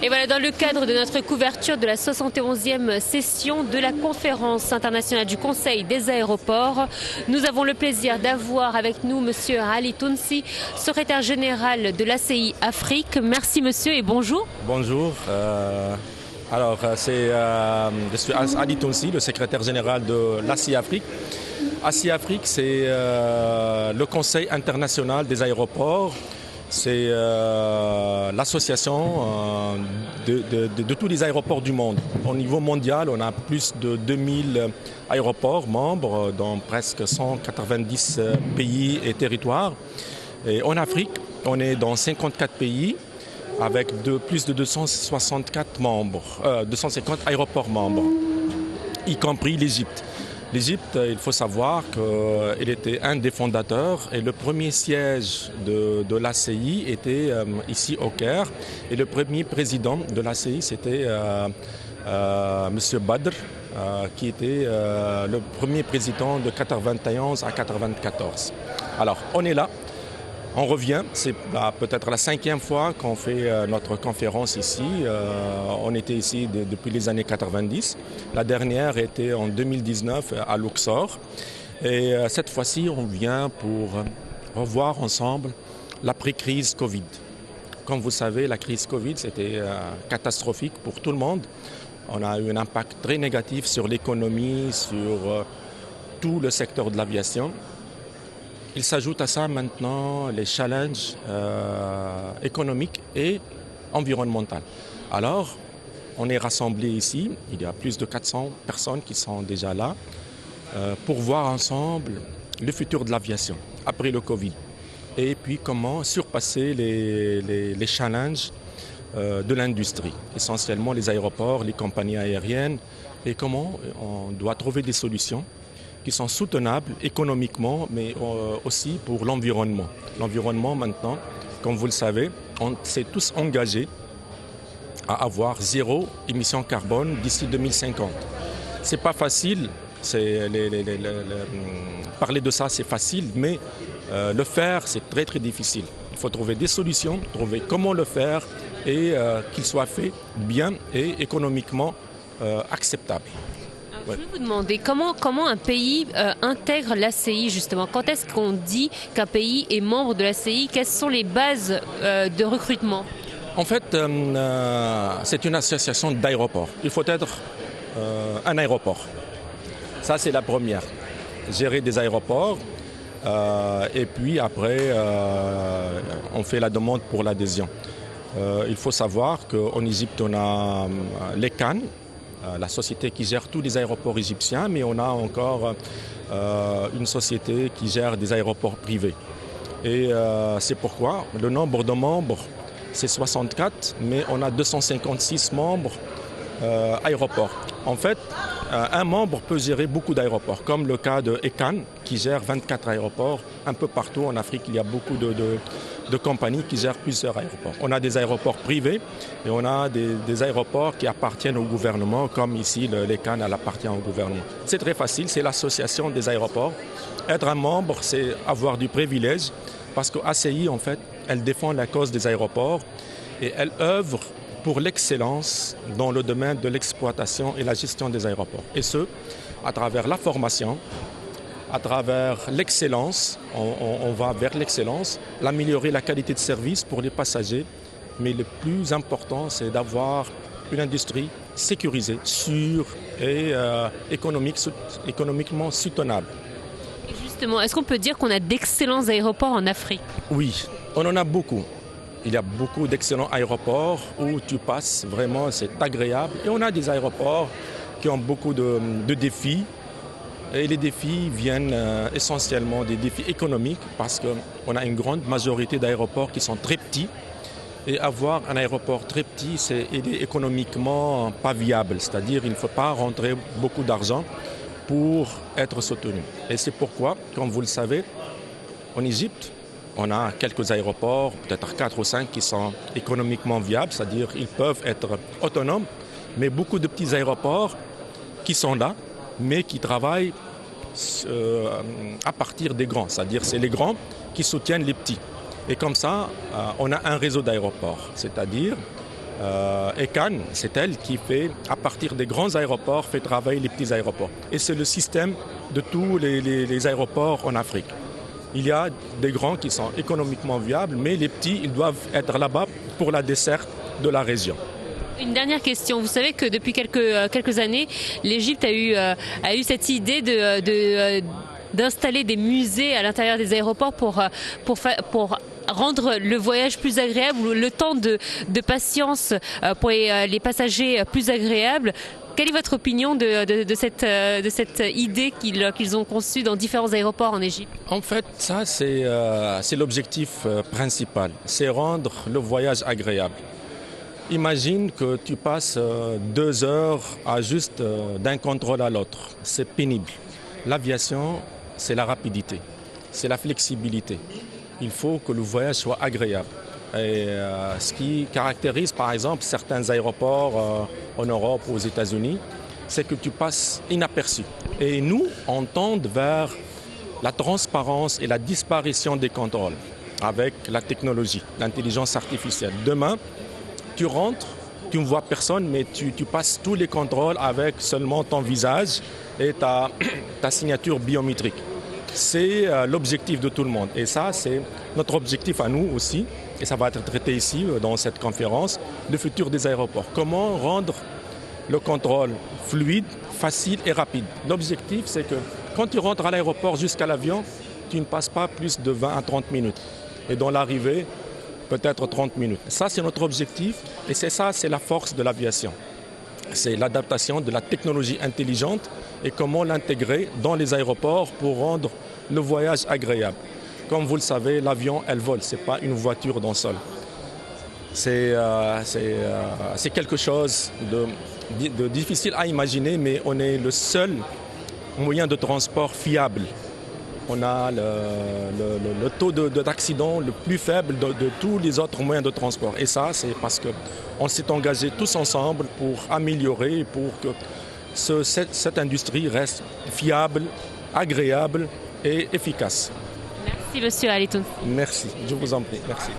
Et voilà, dans le cadre de notre couverture de la 71e session de la conférence internationale du Conseil des aéroports, nous avons le plaisir d'avoir avec nous Monsieur Ali Tounsi, secrétaire général de l'ACI Afrique. Merci monsieur et bonjour. Bonjour. Je suis Ali Tounsi, le secrétaire général de l'ACI Afrique. ACI Afrique, c'est le Conseil international des aéroports. C'est l'association de tous les aéroports du monde. Au niveau mondial, on a plus de 2000 aéroports membres dans presque 190 pays et territoires. Et en Afrique, on est dans 54 pays avec plus de 264 membres, 250 aéroports membres, y compris l'Égypte. L'Égypte, il faut savoir qu'elle était un des fondateurs et le premier siège de l'ACI était ici au Caire. Et le premier président de l'ACI, c'était M. Badr, qui était le premier président de 91 à 94. Alors, on est là. On revient, c'est peut-être la 5e fois qu'on fait notre conférence ici. On était ici depuis les années 90. La dernière était en 2019 à Luxor. Et cette fois-ci, on vient pour revoir ensemble l'après-crise Covid. Comme vous savez, la crise Covid, c'était catastrophique pour tout le monde. On a eu un impact très négatif sur l'économie, sur tout le secteur de l'aviation. Il s'ajoute à ça maintenant les challenges économiques et environnementaux. Alors, on est rassemblés ici, il y a plus de 400 personnes qui sont déjà là, pour voir ensemble le futur de l'aviation après le Covid. Et puis comment surpasser les challenges de l'industrie, essentiellement les aéroports, les compagnies aériennes, et comment on doit trouver des solutions qui sont soutenables économiquement, mais aussi pour l'environnement. L'environnement, maintenant, comme vous le savez, on s'est tous engagés à avoir 0 émission carbone d'ici 2050. C'est pas facile, parler de ça c'est facile, mais le faire c'est très très difficile. Il faut trouver des solutions, trouver comment le faire et qu'il soit fait bien et économiquement acceptable. Je vais vous demander comment un pays intègre l'ACI justement. Quand est-ce qu'on dit qu'un pays est membre de l'ACI? Quelles sont les bases de recrutement? En fait, c'est une association d'aéroports. Il faut être un aéroport. Ça, c'est la première. Gérer des aéroports. Et puis après, on fait la demande pour l'adhésion. Il faut savoir qu'en Égypte, on a l'ECAN, la société qui gère tous les aéroports égyptiens, mais on a encore une société qui gère des aéroports privés. Et c'est pourquoi le nombre de membres, c'est 64, mais on a 256 membres aéroports. En fait, un membre peut gérer beaucoup d'aéroports, comme le cas de ECAN, qui gère 24 aéroports. Un peu partout en Afrique, il y a beaucoup de compagnies qui gèrent plusieurs aéroports. On a des aéroports privés et on a des aéroports qui appartiennent au gouvernement, comme ici, l'ECAN, elle appartient au gouvernement. C'est très facile, c'est l'association des aéroports. Être un membre, c'est avoir du privilège, parce qu'ACI, en fait, elle défend la cause des aéroports et elle œuvre pour l'excellence dans le domaine de l'exploitation et la gestion des aéroports. Et ce, à travers la formation, à travers l'excellence, on va vers l'excellence, l'améliorer la qualité de service pour les passagers. Mais le plus important, c'est d'avoir une industrie sécurisée, sûre et économiquement soutenable. Et justement, est-ce qu'on peut dire qu'on a d'excellents aéroports en Afrique? Oui, on en a beaucoup. Il y a beaucoup d'excellents aéroports où tu passes, vraiment c'est agréable. Et on a des aéroports qui ont beaucoup de défis. Et les défis viennent essentiellement des défis économiques parce qu'on a une grande majorité d'aéroports qui sont très petits. Et avoir un aéroport très petit, c'est économiquement pas viable. C'est-à-dire qu'il ne faut pas rentrer beaucoup d'argent pour être soutenu. Et c'est pourquoi, comme vous le savez, en Égypte, on a quelques aéroports, peut-être 4 ou 5 qui sont économiquement viables, c'est-à-dire qu'ils peuvent être autonomes, mais beaucoup de petits aéroports qui sont là, mais qui travaillent à partir des grands, c'est-à-dire c'est les grands qui soutiennent les petits. Et comme ça, on a un réseau d'aéroports, c'est-à-dire Et Cannes, c'est elle qui fait, à partir des grands aéroports, fait travailler les petits aéroports. Et c'est le système de tous les aéroports en Afrique. Il y a des grands qui sont économiquement viables, mais les petits, ils doivent être là-bas pour la desserte de la région. Une dernière question. Vous savez que depuis quelques années, l'Égypte a eu cette idée d'installer des musées à l'intérieur des aéroports pour rendre le voyage plus agréable ou le temps de patience pour les passagers plus agréable. Quelle est votre opinion de cette idée qu'ils ont conçue dans différents aéroports en Égypte? En fait, ça, c'est l'objectif principal. C'est rendre le voyage agréable. Imagine que tu passes 2 heures à juste d'un contrôle à l'autre. C'est pénible. L'aviation, c'est la rapidité, c'est la flexibilité. Il faut que le voyage soit agréable. Et ce qui caractérise par exemple certains aéroports en Europe ou aux États-Unis, c'est que tu passes inaperçu. Et nous, on tend vers la transparence et la disparition des contrôles avec la technologie, l'intelligence artificielle. Demain, tu rentres, tu ne vois personne, mais tu passes tous les contrôles avec seulement ton visage et ta signature biométrique. C'est l'objectif de tout le monde. Et ça, c'est notre objectif à nous aussi. Et ça va être traité ici, dans cette conférence, le futur des aéroports. Comment rendre le contrôle fluide, facile et rapide. L'objectif, c'est que quand tu rentres à l'aéroport jusqu'à l'avion, tu ne passes pas plus de 20 à 30 minutes. Et dans l'arrivée, peut-être 30 minutes. Ça, c'est notre objectif et c'est la force de l'aviation. C'est l'adaptation de la technologie intelligente et comment l'intégrer dans les aéroports pour rendre le voyage agréable. Comme vous le savez, l'avion, elle vole, ce n'est pas une voiture dans le sol. C'est quelque chose de difficile à imaginer, mais on est le seul moyen de transport fiable. On a le taux d'accident le plus faible de tous les autres moyens de transport. Et ça, c'est parce qu'on s'est engagés tous ensemble pour améliorer, pour que cette industrie reste fiable, agréable et efficace. Merci, monsieur Ali Tounsi. Merci, je vous en prie. Merci.